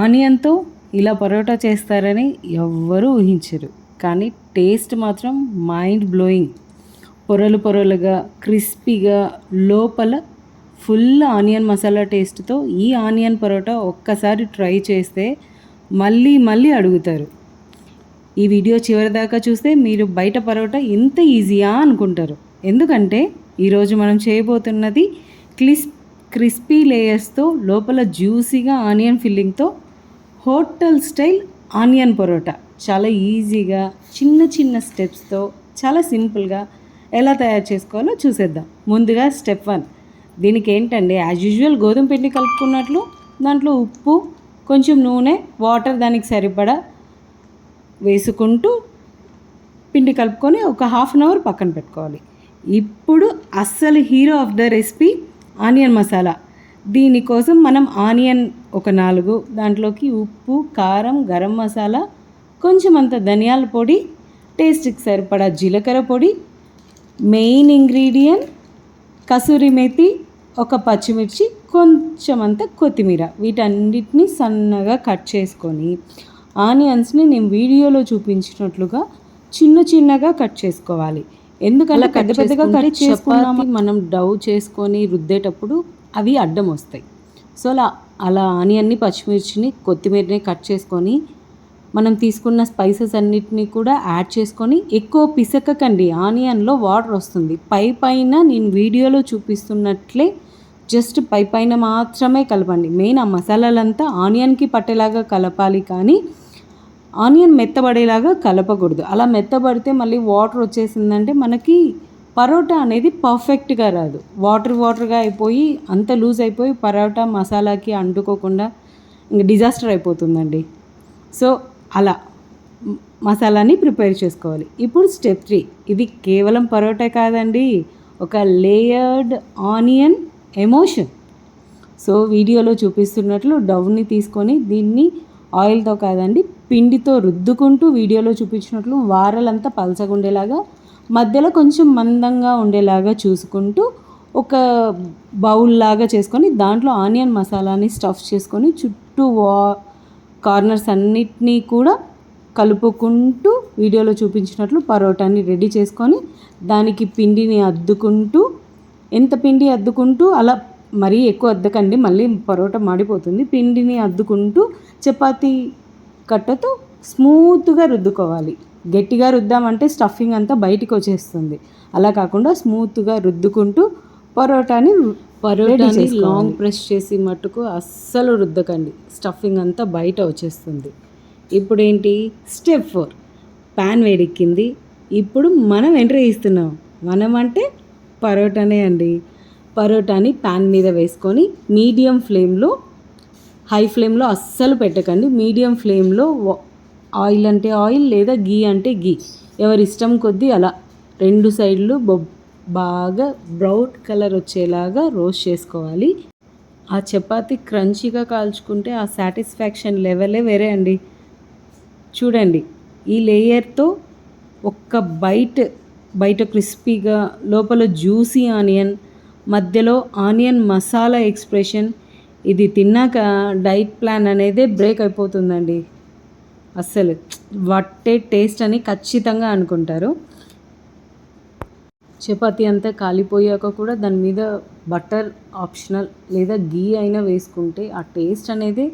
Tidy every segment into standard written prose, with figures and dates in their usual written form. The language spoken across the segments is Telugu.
ఆనియన్తో ఇలా పరోటా చేస్తారని ఎవ్వరూ ఊహించరు, కానీ టేస్ట్ మాత్రం మైండ్ బ్లోయింగ్. పొరలు పొరలుగా క్రిస్పీగా లోపల ఫుల్ ఆనియన్ మసాలా టేస్ట్తో ఈ ఆనియన్ పరోటా ఒక్కసారి ట్రై చేస్తే మళ్ళీ మళ్ళీ అడుగుతారు. ఈ వీడియో చివరిదాకా చూస్తే మీరు బయట పరోటా ఇంత ఈజీయా అనుకుంటారు. ఎందుకంటే ఈరోజు మనం చేయబోతున్నది క్రిస్పీ లేయర్స్తో లోపల జ్యూసీగా ఆనియన్ ఫిల్లింగ్తో హోటల్ స్టైల్ ఆనియన్ పరోటా. చాలా ఈజీగా చిన్న చిన్న స్టెప్స్తో చాలా సింపుల్గా ఎలా తయారు చేసుకోవాలో చూసేద్దాం. ముందుగా స్టెప్ 1. దీనికి ఏంటంటే యాజ్ యూజువల్ గోధుమ పిండి కలుపుకున్నట్లు దాంట్లో ఉప్పు, కొంచెం నూనె, వాటర్ దానికి సరిపడా వేసుకుంటూ పిండి కలుపుకొని ఒక హాఫ్ అన్ అవర్ పక్కన పెట్టుకోవాలి. ఇప్పుడు అస్సలు hero of the recipe onion masala. దీనికోసం మనం ఆనియన్ ఒక 4, దాంట్లోకి ఉప్పు, కారం, గరం మసాలా, కొంచెం అంత ధనియాల పొడి, టేస్ట్కి సరిపడా జీలకర్ర పొడి, మెయిన్ ఇంగ్రీడియంట్ కసూరి మేతి, ఒక పచ్చిమిర్చి, కొంచెం అంత కొత్తిమీర, వీటన్నిటిని సన్నగా కట్ చేసుకొని ఆనియన్స్ని నేను వీడియోలో చూపించినట్లుగా చిన్న చిన్నగా కట్ చేసుకోవాలి. ఎందుకంటే పెద్ద పెద్దగా కట్ చేసుకున్నాము మనం డౌ చేసుకొని రుద్దేటప్పుడు అవి అడ్డం వస్తాయి. సో అలా ఆనియన్ని, పచ్చిమిర్చిని, కొత్తిమీరని కట్ చేసుకొని మనం తీసుకున్న స్పైసెస్ అన్నిటినీ కూడా యాడ్ చేసుకొని ఎక్కువ పిసకకండి, ఆనియన్లో వాటర్ వస్తుంది. పైన నేను వీడియోలో చూపిస్తున్నట్లే జస్ట్ పైన మాత్రమే కలపండి. మెయిన్ ఆ మసాలాలంతా ఆనియన్కి పట్టేలాగా కలపాలి, కానీ ఆనియన్ మెత్తబడేలాగా కలపకూడదు. అలా మెత్తబడితే మళ్ళీ వాటర్ వచ్చేసిందంటే మనకి పరోటా అనేది పర్ఫెక్ట్గా రాదు. వాటర్గా అయిపోయి అంత లూజ్ అయిపోయి పరోటా మసాలాకి అంటుకోకుండా ఇంక డిజాస్టర్ అయిపోతుందండి. సో అలా మసాలాని ప్రిపేర్ చేసుకోవాలి. ఇప్పుడు స్టెప్ 3. ఇది కేవలం పరోటా కాదండి, ఒక లేయర్డ్ ఆనియన్ ఎమోషన్. సో వీడియోలో చూపిస్తున్నట్లు డవ్ని తీసుకొని దీన్ని ఆయిల్తో కాదండి పిండితో రుద్దుకుంటూ వీడియోలో చూపించినట్లు వారలంతా పలచగుండేలాగా, మధ్యలో కొంచెం మందంగా ఉండేలాగా చూసుకుంటూ ఒక బౌల్ లాగా చేసుకొని దాంట్లో ఆనియన్ మసాలాని స్టఫ్ చేసుకొని చుట్టూ కార్నర్స్ అన్నిటినీ కూడా కలుపుకుంటూ వీడియోలో చూపించినట్లు పరోటాని రెడీ చేసుకొని దానికి పిండిని అద్దుకుంటూ, ఎంత పిండి అద్దుకుంటూ అలా మరీ ఎక్కువ అద్దకండి, మళ్ళీ పరోటా మాడిపోతుంది. పిండిని అద్దుకుంటూ చపాతీ కట్టతో స్మూత్గా రుద్దుకోవాలి. గట్టిగా రుద్దామంటే స్టఫింగ్ అంతా బయటికి వచ్చేస్తుంది. అలా కాకుండా స్మూత్గా రుద్దుకుంటూ పరోటాని లాంగ్ ప్రెస్ చేసి మట్టుకు అస్సలు రుద్దకండి, స్టఫింగ్ అంతా బయట వచ్చేస్తుంది. ఇప్పుడు ఏంటి స్టెప్ 4. ప్యాన్ వేడెక్కింది. ఇప్పుడు మనం ఎంట్రీ ఇస్తున్నాం. మనం అంటే పరోటానే అండి. పరోటాని ప్యాన్ మీద వేసుకొని మీడియం ఫ్లేమ్లో, హై ఫ్లేమ్లో అస్సలు పెట్టకండి, మీడియం ఫ్లేమ్లో ఆయిల్ అంటే ఆయిల్ లేదా గీ అంటే గీ, ఎవరి ఇష్టం కొద్దీ అలా 2 సైడ్లు బాగా బ్రౌన్ కలర్ వచ్చేలాగా రోస్ట్ చేసుకోవాలి. ఆ చపాతీ క్రంచీగా కాల్చుకుంటే ఆ సాటిస్ఫాక్షన్ లెవెలే వేరే అండి. చూడండి, ఈ లేయర్తో ఒక్క బయట క్రిస్పీగా, లోపల జ్యూసీ ఆనియన్, మధ్యలో ఆనియన్ మసాలా ఎక్స్ప్రెషన్, ఇది తిన్నాక డైట్ ప్లాన్ అనేదే బ్రేక్ అయిపోతుందండి. అస్సలు వట్టే టేస్ట్ అని ఖచ్చితంగా అనుకుంటారు. చపాతీ అంతా కాలిపోయాక కూడా దాని మీద బటర్ ఆప్షనల్ లేదా గీ అయినా వేసుకుంటే ఆ టేస్ట్ అనేది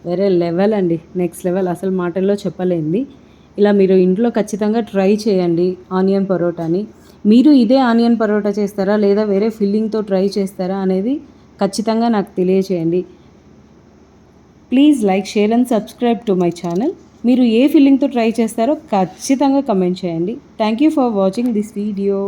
వేరే లెవెల్ అండి, నెక్స్ట్ లెవెల్, అసలు మాటల్లో చెప్పలేంది. ఇలా మీరు ఇంట్లో ఖచ్చితంగా ట్రై చేయండి ఆనియన్ పరోటాని. మీరు ఇదే ఆనియన్ పరోటా చేస్తారా లేదా వేరే ఫిల్లింగ్తో ట్రై చేస్తారా అనేది ఖచ్చితంగా నాకు తెలియచేయండి. Please like, share and subscribe to my channel. మీరు ఏ ఫిల్లింగ్తో ట్రై చేస్తారో ఖచ్చితంగా కమెంట్ చేయండి. Thank you for watching this video.